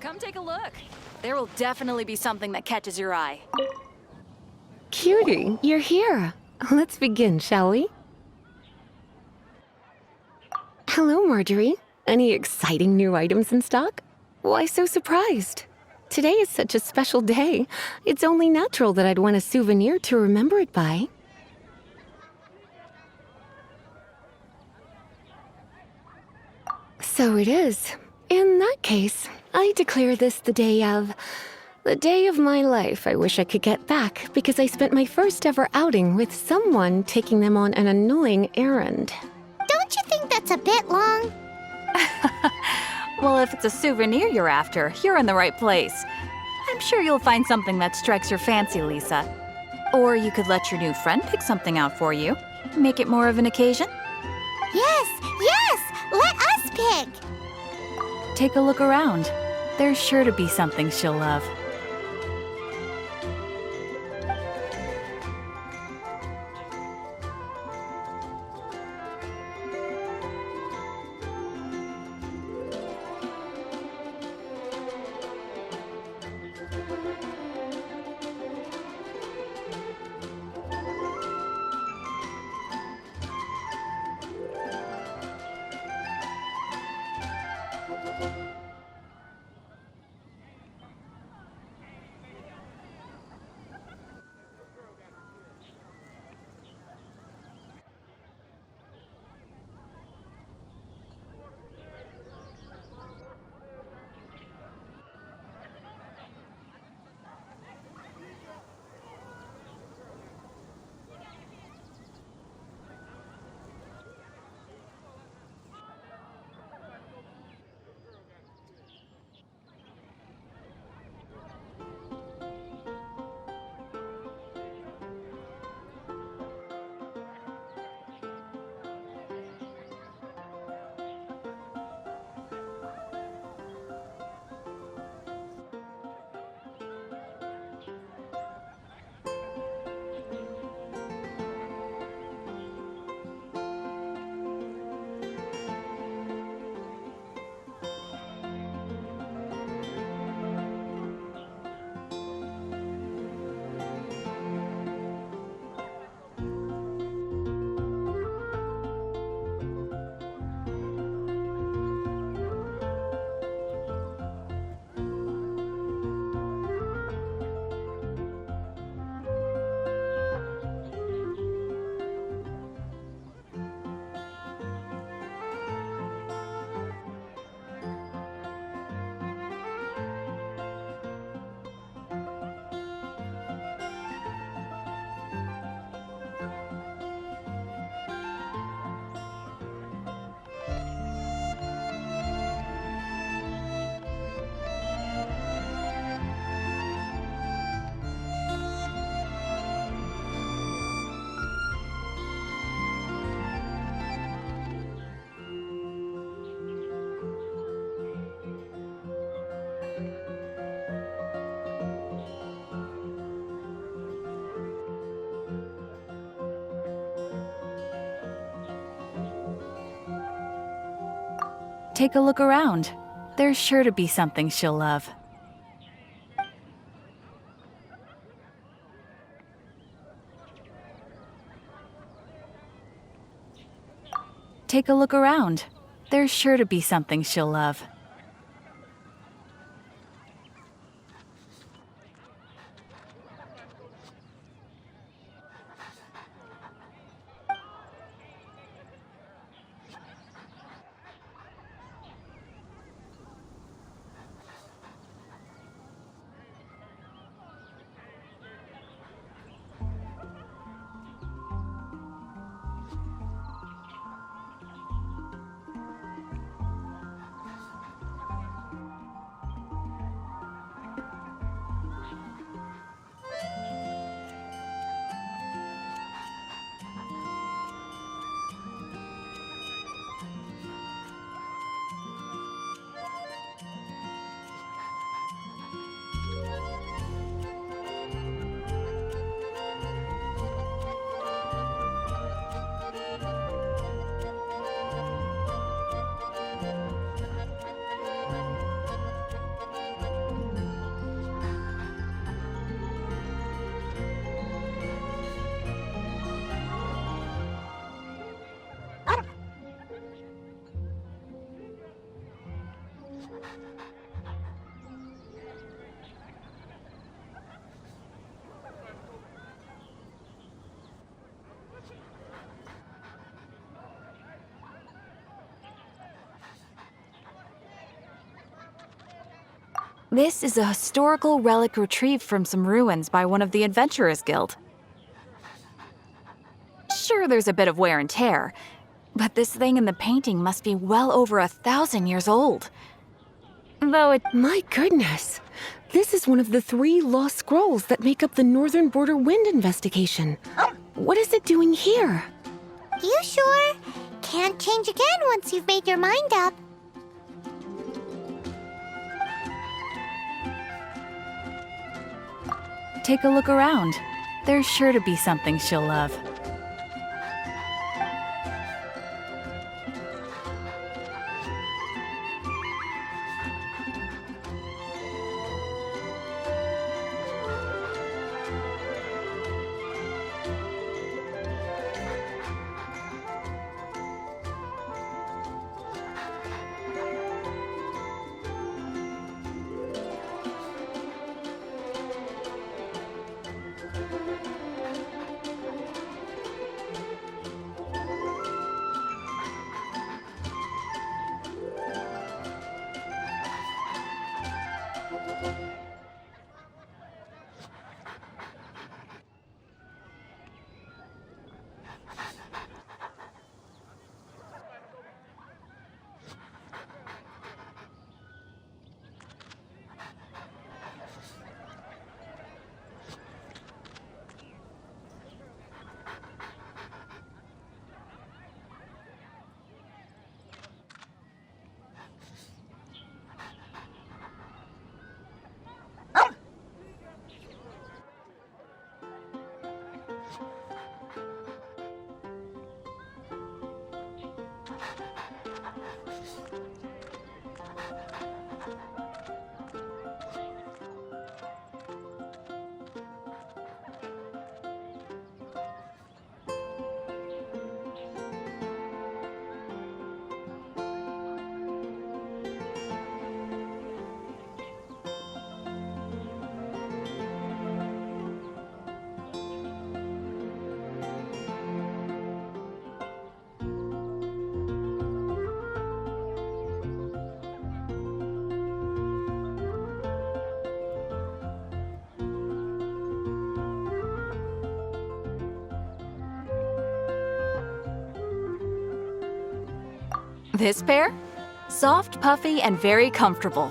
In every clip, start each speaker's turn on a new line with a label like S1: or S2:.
S1: Come take a look. There will definitely be something that catches your eye.
S2: Cutie, you're here. Let's begin, shall we? Hello, Marjorie. Any exciting new items in stock? Why so surprised? Today is such a special day. It's only natural that I'd want a souvenir to remember it by. So it is. In that case, I declare this the day of my life I wish I could get back because I spent my first ever outing with someone taking them on an annoying errand.
S3: Don't you think that's a bit long?
S1: Well, if it's a souvenir you're after, you're in the right place. I'm sure you'll find something that strikes your fancy, Lisa. Or you could let your new friend pick something out for you. Make it more of an occasion.
S3: Yes! Let us pick!
S1: Take a look around. There's sure to be something she'll love. Take a look around. There's sure to be something she'll love. Take a look around. There's sure to be something she'll love. This is a historical relic retrieved from some ruins by one of the Adventurers Guild. Sure, there's a bit of wear and tear, but this thing in the painting must be well over 1,000 years old. Though it...
S2: My goodness! This is one of the 3 lost scrolls that make up the Northern Border Wind investigation. What is it doing here?
S3: You sure? Can't change again once you've made your mind up.
S1: Take a look around. There's sure to be something she'll love. This pair? Soft, puffy, and very comfortable.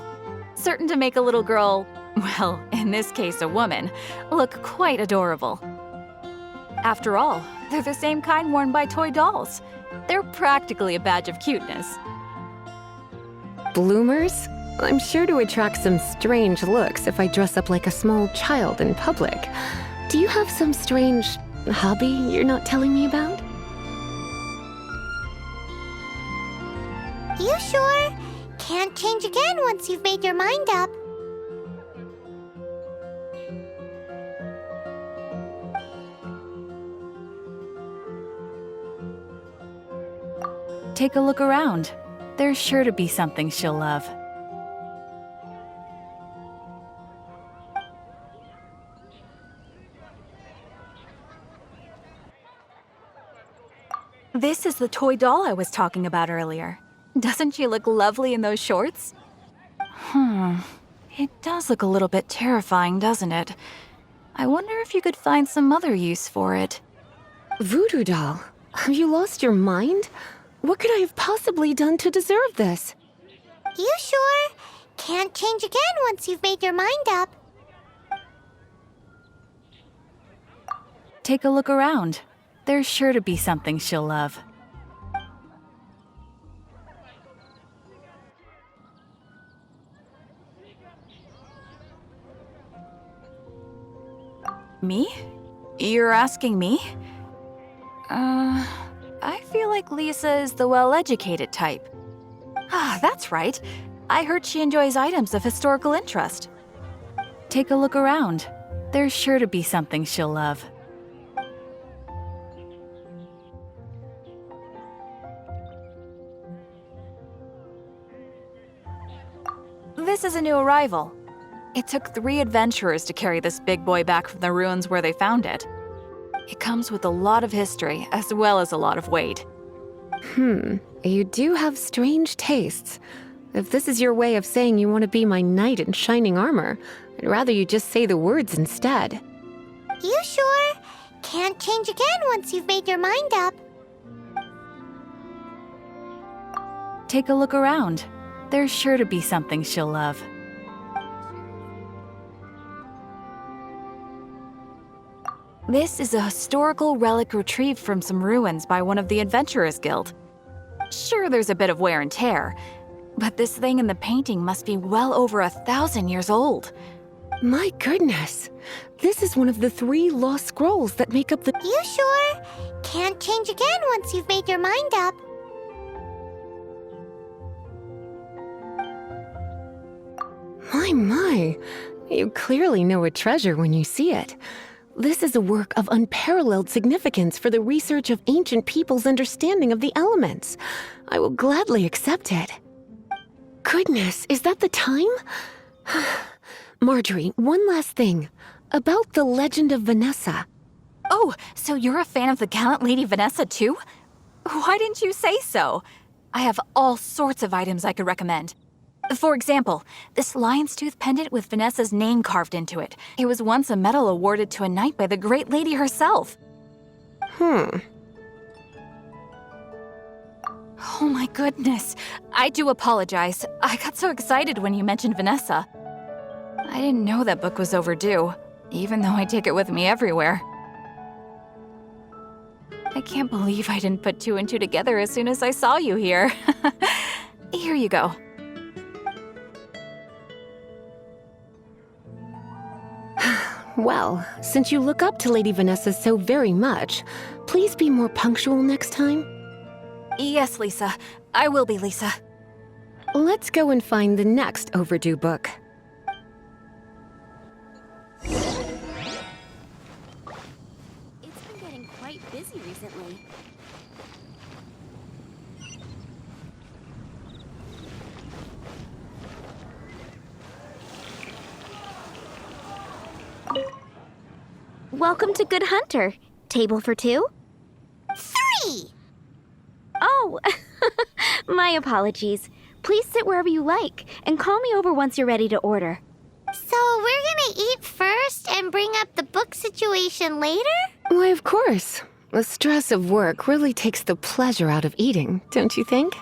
S1: Certain to make a little girl, well, in this case a woman, look quite adorable. After all, they're the same kind worn by toy dolls. They're practically a badge of cuteness.
S2: Bloomers? I'm sure to attract some strange looks if I dress up like a small child in public. Do you have some strange hobby you're not telling me about?
S3: You sure? Can't change again once you've made your mind up.
S1: Take a look around. There's sure to be something she'll love. This is the toy doll I was talking about earlier. Doesn't she look lovely in those shorts? It does look a little bit terrifying, doesn't it? I wonder if you could find some other use for it.
S2: Voodoo doll? Have you lost your mind? What could I have possibly done to deserve this?
S3: You sure? Can't change again once you've made your mind up.
S1: Take a look around. There's sure to be something she'll love. Me? You're asking me? I feel like Lisa is the well-educated type. Ah, that's right. I heard she enjoys items of historical interest. Take a look around. There's sure to be something she'll love. This is a new arrival. It took 3 adventurers to carry this big boy back from the ruins where they found it. It comes with a lot of history, as well as a lot of weight.
S2: You do have strange tastes. If this is your way of saying you want to be my knight in shining armor, I'd rather you just say the words instead.
S3: You sure? Can't change again once you've made your mind up.
S1: Take a look around. There's sure to be something she'll love. This is a historical relic retrieved from some ruins by one of the Adventurers Guild. Sure, there's a bit of wear and tear, but this thing in the painting must be well over 1,000 years old.
S2: My goodness, this is one of the 3 lost scrolls that make up the...
S3: You sure? Can't change again once you've made your mind up.
S2: My, you clearly know a treasure when you see it. This is a work of unparalleled significance for the research of ancient people's understanding of the elements. I will gladly accept it. Goodness, is that the time? Marjorie, one last thing. About the legend of Vanessa.
S1: Oh, so you're a fan of the gallant Lady Vanessa too? Why didn't you say so? I have all sorts of items I could recommend. For example, this lion's tooth pendant with Vanessa's name carved into it. It was once a medal awarded to a knight by the great lady herself.
S2: Hmm.
S1: Oh my goodness. I do apologize. I got so excited when you mentioned Vanessa. I didn't know that book was overdue, even though I take it with me everywhere. I can't believe I didn't put 2 and 2 together as soon as I saw you here. Here you go.
S2: Well, since you look up to Lady Vanessa so very much, please be more punctual next time.
S1: Yes, Lisa. I will be, Lisa.
S2: Let's go and find the next overdue book.
S4: It's been getting quite busy recently. Welcome to Good Hunter. Table for 2?
S3: 3!
S4: Oh, my apologies. Please sit wherever you like, and call me over once you're ready to order.
S3: So we're gonna eat first and bring up the book situation later?
S2: Why, of course. The stress of work really takes the pleasure out of eating, don't you think?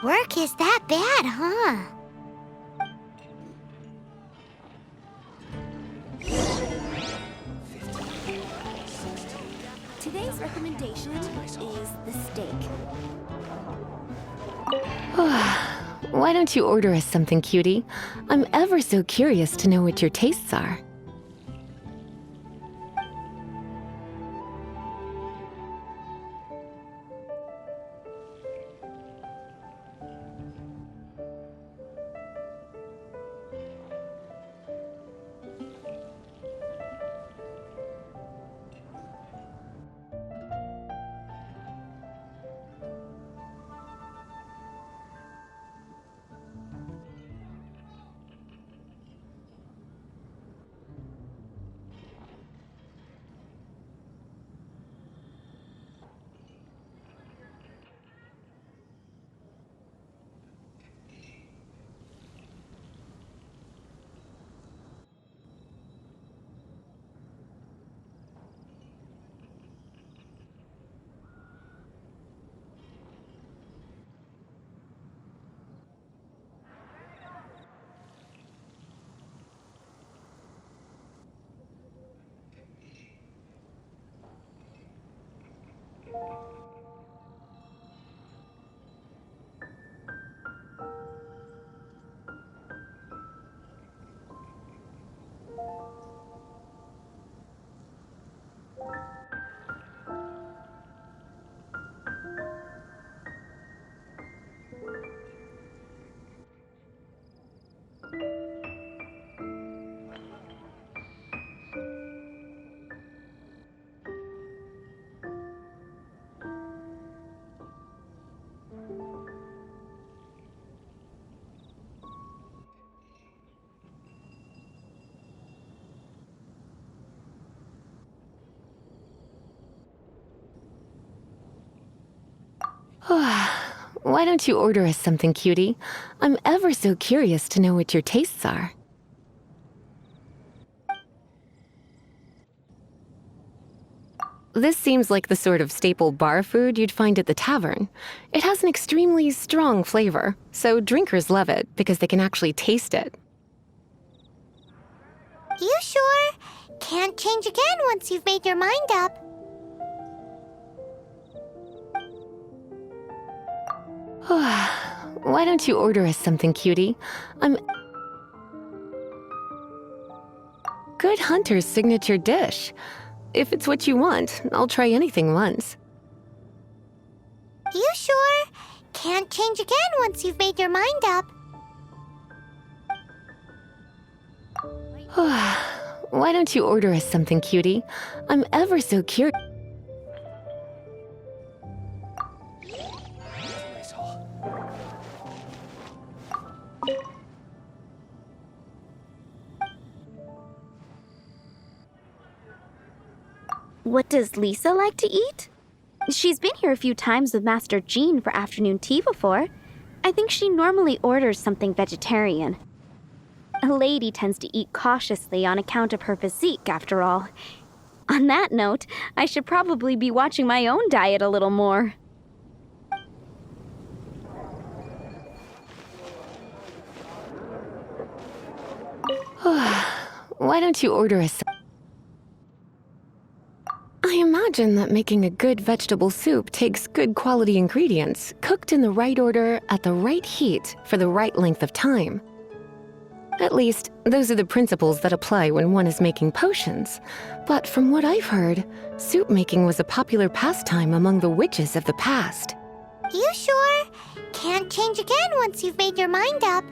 S3: Work is that bad, huh?
S4: Today's recommendation is the steak.
S2: Why don't you order us something, cutie? I'm ever so curious to know what your tastes are. why don't you order us something, cutie? I'm ever so curious to know what your tastes are. This seems like the sort of staple bar food you'd find at the tavern. It has an extremely strong flavor, so drinkers love it because they can actually taste it.
S3: You sure? Can't change again once you've made your mind up.
S2: Why don't you order us something, cutie? Good Hunter's signature dish. If it's what you want, I'll try anything once.
S3: You sure? Can't change again once you've made your mind up.
S2: Why don't you order us something, cutie? I'm ever so curious.
S4: What does Lisa like to eat? She's been here a few times with Master Jean for afternoon tea before. I think she normally orders something vegetarian. A lady tends to eat cautiously on account of her physique, after all. On that note, I should probably be watching my own diet a little more.
S2: Why don't you order us some? I imagine that making a good vegetable soup takes good quality ingredients, cooked in the right order, at the right heat, for the right length of time. At least, those are the principles that apply when one is making potions. But from what I've heard, soup making was a popular pastime among the witches of the past.
S3: You sure? Can't change again once you've made your mind up.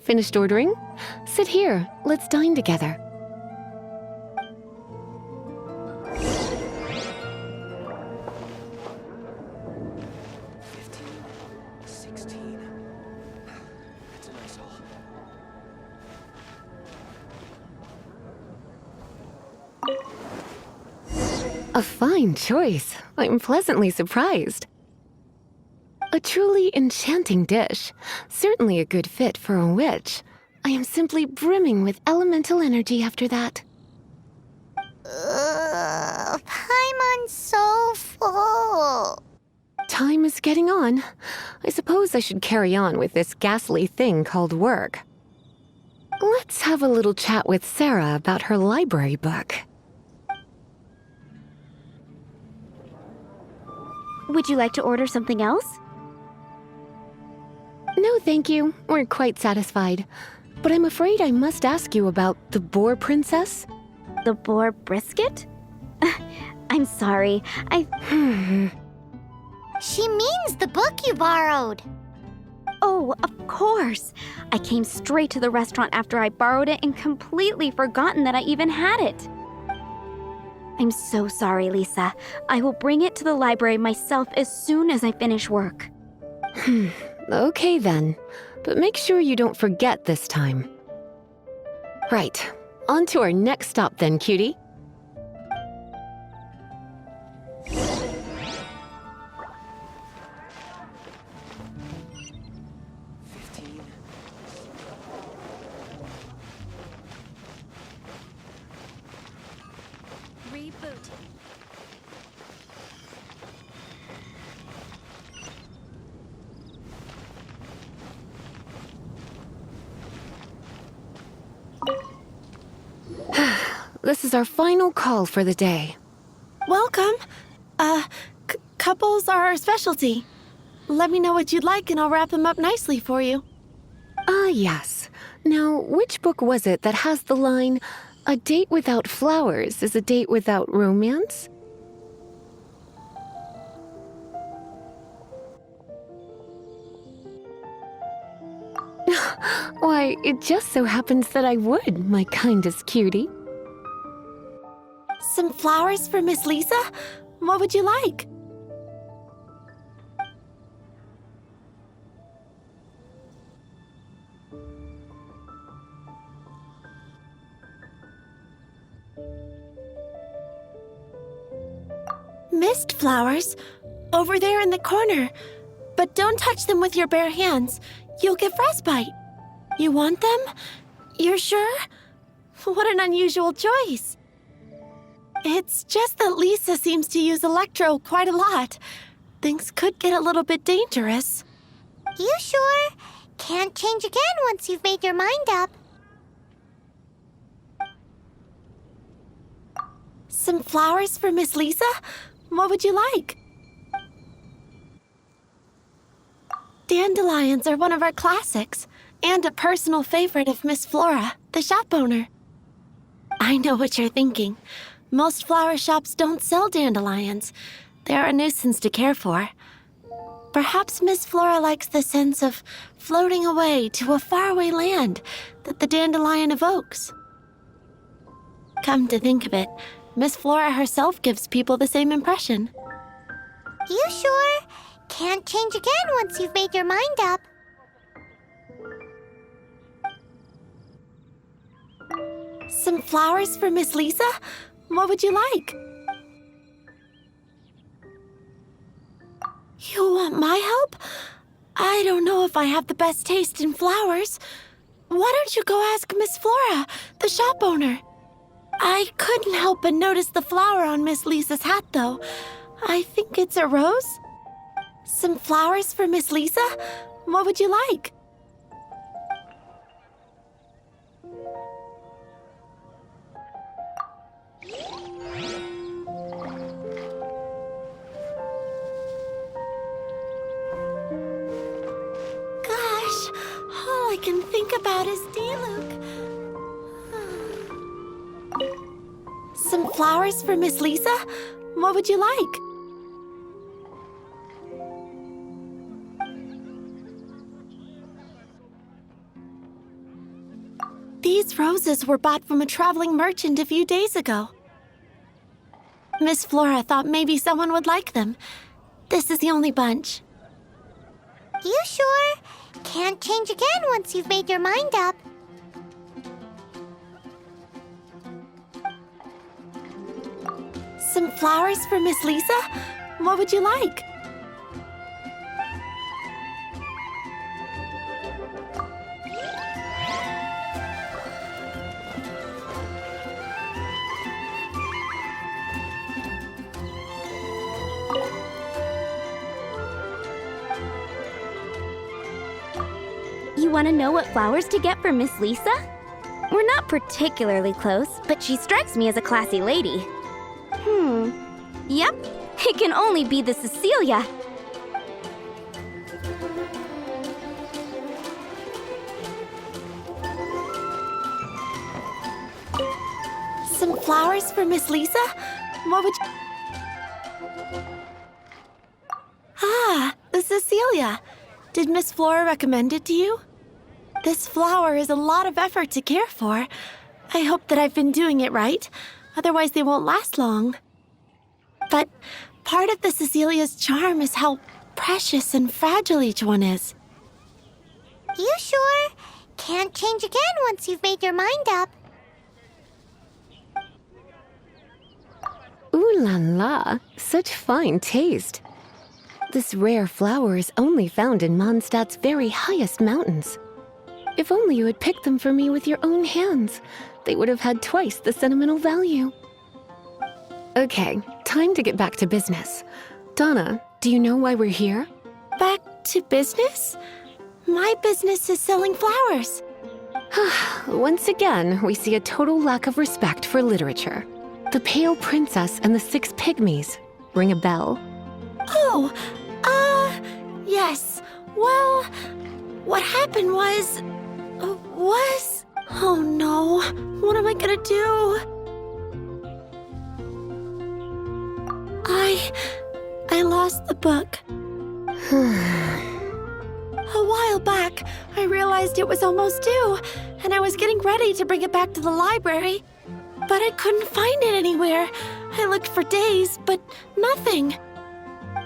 S2: Finished ordering? Sit here, let's dine together. A fine choice. I'm pleasantly surprised. A truly enchanting dish. Certainly a good fit for a witch. I am simply brimming with elemental energy after that.
S3: Paimon's so full.
S2: Time is getting on. I suppose I should carry on with this ghastly thing called work. Let's have a little chat with Sarah about her library book.
S4: Would you like to order something else?
S2: No, thank you. We're quite satisfied. But I'm afraid I must ask you about the Boar Princess.
S4: The boar brisket? I'm sorry.
S3: She means the book you borrowed.
S4: Oh, of course. I came straight to the restaurant after I borrowed it and completely forgotten that I even had it. I'm so sorry, Lisa. I will bring it to the library myself as soon as I finish work.
S2: Okay then. But make sure you don't forget this time. Right. On to our next stop then, cutie.
S1: Reboot.
S2: This is our final call for the day.
S5: Welcome. Couples are our specialty. Let me know what you'd like and I'll wrap them up nicely for you.
S2: Ah, yes. Now, which book was it that has the line, "A date without flowers is a date without romance"? Why, it just so happens that I would, my kindest cutie.
S5: Some flowers for Miss Lisa? What would you like? mist flowers. Over there in the corner. But don't touch them with your bare hands. You'll get frostbite. You want them? You're sure? What an unusual choice. It's just that Lisa seems to use Electro quite a lot. Things could get a little bit dangerous.
S3: You sure? Can't change again once you've made your mind up.
S5: Some flowers for Miss Lisa? What would you like? Dandelions are one of our classics, and a personal favorite of Miss Flora, the shop owner. I know what you're thinking. Most flower shops don't sell dandelions. They're a nuisance to care for. Perhaps Miss Flora likes the sense of floating away to a faraway land that the dandelion evokes. Come to think of it, Miss Flora herself gives people the same impression.
S3: You sure? Can't change again once you've made your mind up.
S5: Some flowers for Miss Lisa? What would you like? You want my help? I don't know if I have the best taste in flowers. Why don't you go ask Miss Flora, the shop owner? I couldn't help but notice the flower on Miss Lisa's hat, though. I think it's a rose? Some flowers for Miss Lisa? What would you like? Gosh, all I can think about is Diluc. Some flowers for Miss Lisa? What would you like? These roses were bought from a traveling merchant a few days ago. Miss Flora thought maybe someone would like them. This is the only bunch.
S3: You sure? Can't change again once you've made your mind up.
S5: Some flowers for Miss Lisa? What would you like?
S4: You want to know what flowers to get for Miss Lisa? We're not particularly close, but she strikes me as a classy lady. Yep, it can only be the Cecilia.
S5: Some flowers for Miss Lisa? What would you... Ah, the Cecilia. Did Miss Flora recommend it to you? This flower is a lot of effort to care for. I hope that I've been doing it right. Otherwise, they won't last long. But part of the Cecilia's charm is how precious and fragile each one is.
S3: You sure? Can't change again once you've made your mind up.
S2: Ooh la la, such fine taste. This rare flower is only found in Mondstadt's very highest mountains. If only you had picked them for me with your own hands, they would have had twice the sentimental value. Okay, time to get back to business. Donna, do you know why we're here?
S5: Back to business? My business is selling flowers.
S2: Once again, we see a total lack of respect for literature. The Pale Princess and the Six Pygmies. Ring a bell?
S5: Oh, yes. Well, what happened was... Oh no, what am I gonna do? I lost the book. A while back, I realized it was almost due, and I was getting ready to bring it back to the library. But I couldn't find it anywhere. I looked for days, but nothing.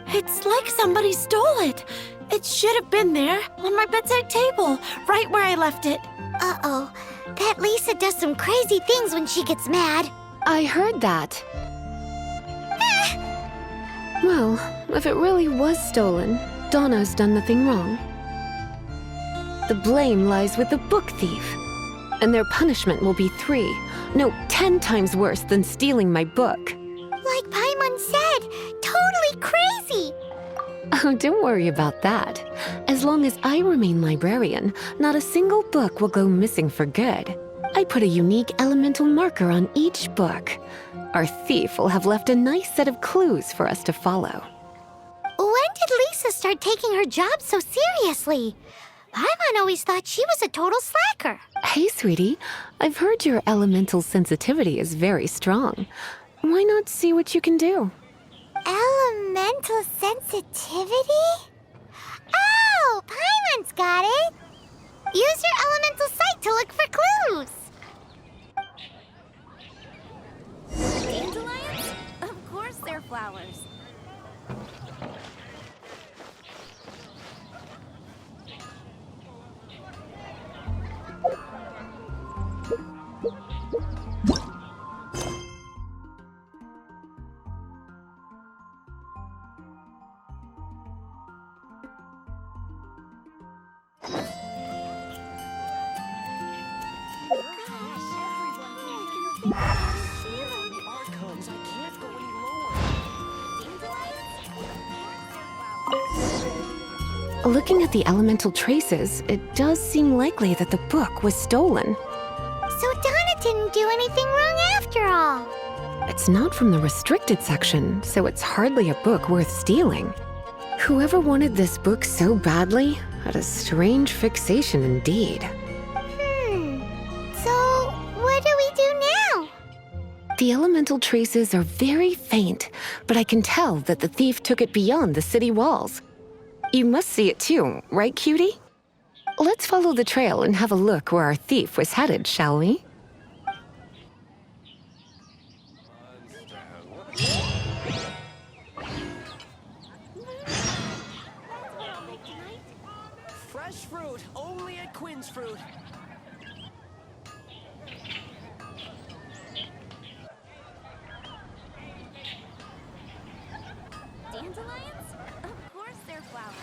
S5: It's like somebody stole it. It should have been there, on my bedside table, right where I left it.
S3: Uh-oh. That Lisa does some crazy things when she gets mad.
S2: I heard that. Well, if it really was stolen, Donna's done nothing wrong. The blame lies with the book thief. And their punishment will be 3, no, 10 times worse than stealing my book.
S3: Like Paimon said, totally crazy!
S2: Oh, don't worry about that. As long as I remain librarian, not a single book will go missing for good. I put a unique elemental marker on each book. Our thief will have left a nice set of clues for us to follow.
S3: When did Lisa start taking her job so seriously? Paimon always thought she was a total slacker.
S2: Hey, sweetie, I've heard your elemental sensitivity is very strong. Why not see what you can do?
S3: Elemental sensitivity? Oh, Paimon's got it! Use your elemental sight to look for clues!
S4: Dandelions? Of course they're flowers.
S2: Looking at the elemental traces, it does seem likely that the book was stolen.
S3: So Donna didn't do anything wrong after all.
S2: It's not from the restricted section, so it's hardly a book worth stealing. Whoever wanted this book so badly had a strange fixation indeed.
S3: So what do we do now?
S2: The elemental traces are very faint, but I can tell that the thief took it beyond the city walls. You must see it too, right, cutie? Let's follow the trail and have a look where our thief was headed, shall we?
S6: Fresh fruit, only at Quinn's Fruit.
S4: Dandelions? Of course they're flowers.